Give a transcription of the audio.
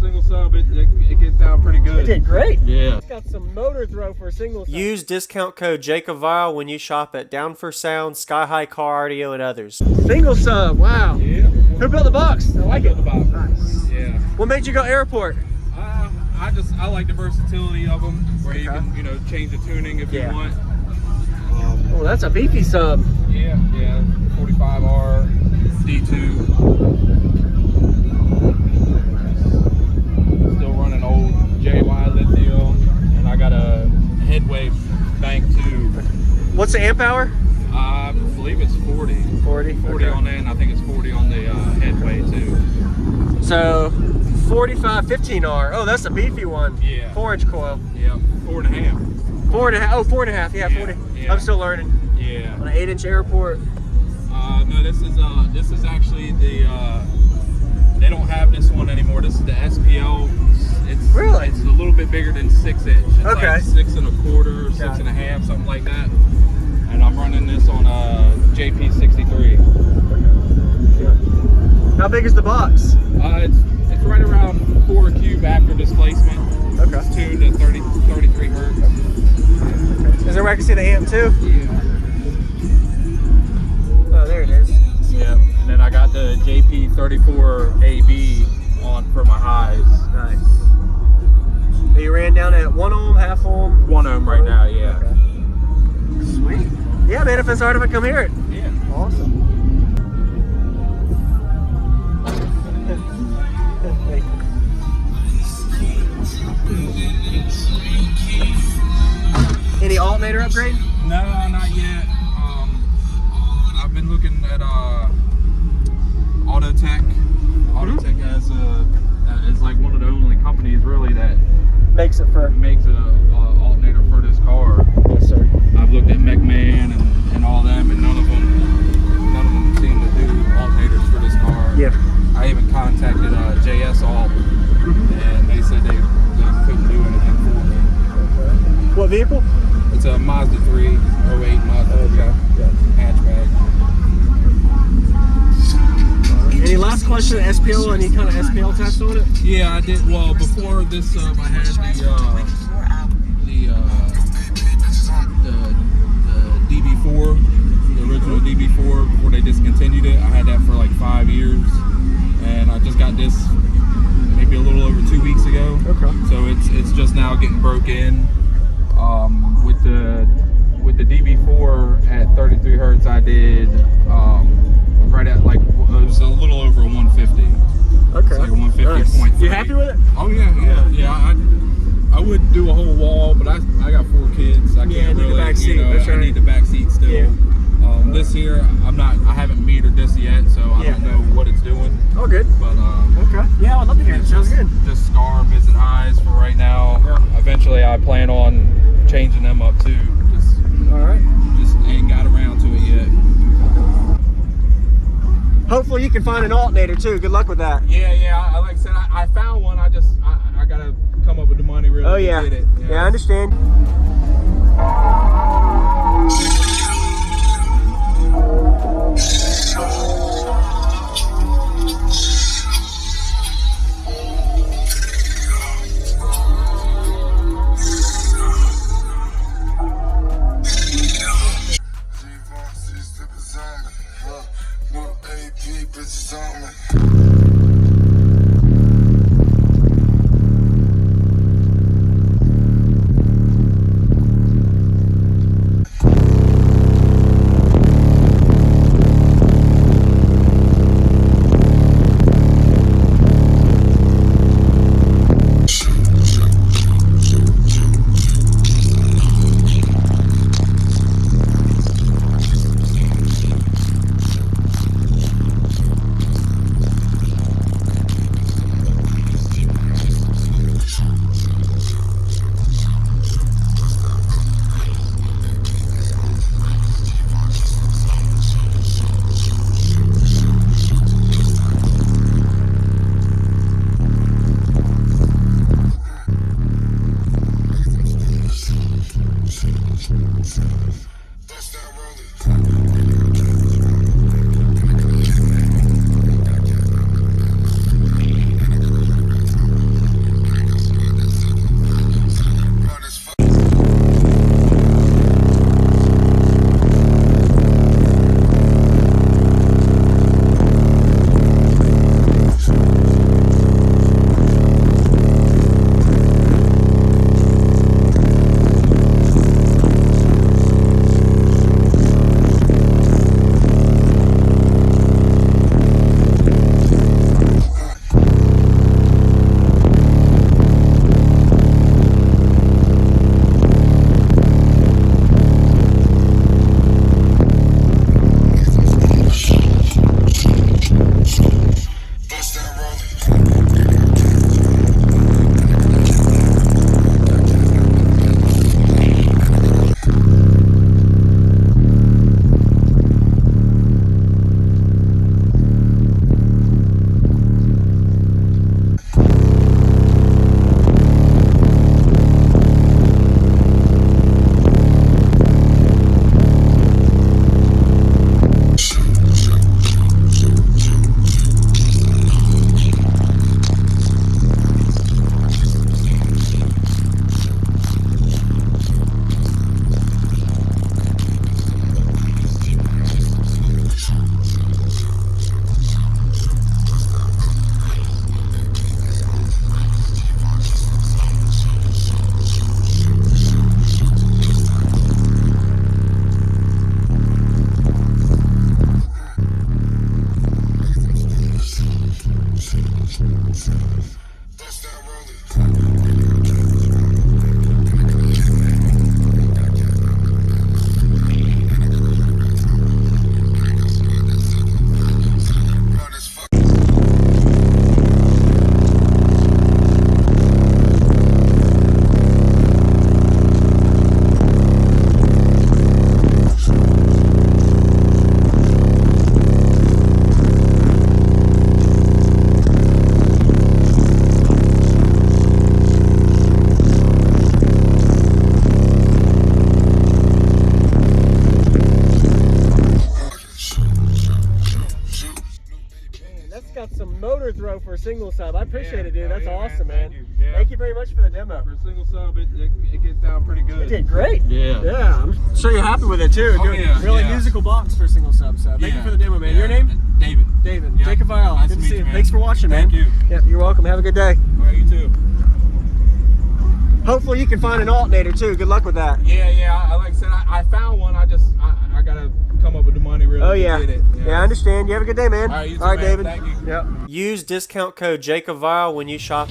single sub, it gets down pretty good. It did great. Yeah. It's got some motor throw for a single sub. Use discount code JacobViral when you shop at Down for Sound, SkyHigh Car Audio, and others. Single sub, wow. Yeah. Who built the box? I like it. The box. Nice. Yeah. What made you go Aeroport? I like the versatility of them, where you can, you know, change the tuning if you want. Oh, that's a beefy sub. Yeah, 45R D2. Still running old JY lithium, and I got a headway bank too. What's the amp hour? I believe it's 40. 40. 40 on that, and I think it's 40 on the headway too. So 45 15R. Oh, that's a beefy one. Yeah. 4-inch coil. Yeah, 4.5. 4.5. Oh, 4.5. Yeah, 40. Yeah. I'm still learning. Yeah. On an 8-inch Aeroport. No, this is actually the. They don't have this one anymore. This is the SPL. It's a little bit bigger than 6-inch. It's Okay. like 6 1/4, 6 1/2, something like that. And I'm running this on a JP63. How big is the box? It's right around 4 cube after displacement. Okay. It's tuned to 33 hertz. Is there where I can see the amp too? Yeah. Oh, there it is. Yeah. And then I got the JP34 AB on for my highs. Nice. You ran down at 1 ohm, half ohm? 1 ohm right now, yeah. Okay. Sweet. Yeah, man, if it's hard, if I come hear it. Yeah. Awesome. Any alternator upgrade? No, not yet. I've been looking at Autotech. Autotech is like one of the only companies really that makes it for makes a alternator for this car. Yes, sir. I've looked at McMahon and all them, and none of them seem to do alternators for this car. Yeah. I even contacted JS Alt, and they said they couldn't do anything for me. What vehicle? It's a Mazda 3, 08 Mazda 3 hatchback. Any last question? SPL? Any kind of SPL test on it? Yeah, I did. Well, before this sub, I had the DB4, the original DB4. Before they discontinued it, I had that for like 5 years, and I just got this maybe a little over 2 weeks ago. Okay. So it's just now getting broke in. With the DB4 at 33 hertz, I did right at like, it was a little over a 150. Okay. It's like a 150.3. Nice. You happy with it? Oh yeah. I would do a whole wall, but I got 4 kids. I can't need really, the back seat. you know, That's right. I need the back seat still. Yeah. This here, I haven't metered this yet, so I don't know what it's doing. Oh, good. But okay. Yeah, I'd love to hear it. Sounds good. Just scar mids and highs for right now. Yeah. Eventually, I plan on changing them up too. All right. Just ain't got around to it yet. Hopefully you can find an alternator too. Good luck with that. Yeah. Like I said, I found one. I gotta come up with the money really. Oh yeah. To get it. Yeah, I understand. appreciate Yeah, it, dude. That's yeah, awesome, man. Thank you. Yeah. Thank you very much for the demo. For a single sub, it gets down pretty good. It did great. Yeah. Yeah, I'm sure you're happy with it too. Oh, yeah, Really yeah. musical box for a single sub. So thank you for the demo, man. Your name? David. David. Yeah. JacobViral. Nice Good to to meet see you, you. man. Thanks for watching, man. Thank you. Yep, you're welcome. Have a good day. All right, you too. Hopefully you can find an alternator too. Good luck with that. Yeah. Like I said, I found one. I gotta come up with the money really. Oh yeah. To get it. Yeah, I understand. You have a good day, man. All right, you too, All right, man. David. Thank you. Yep. Use discount code JacobViral when you shop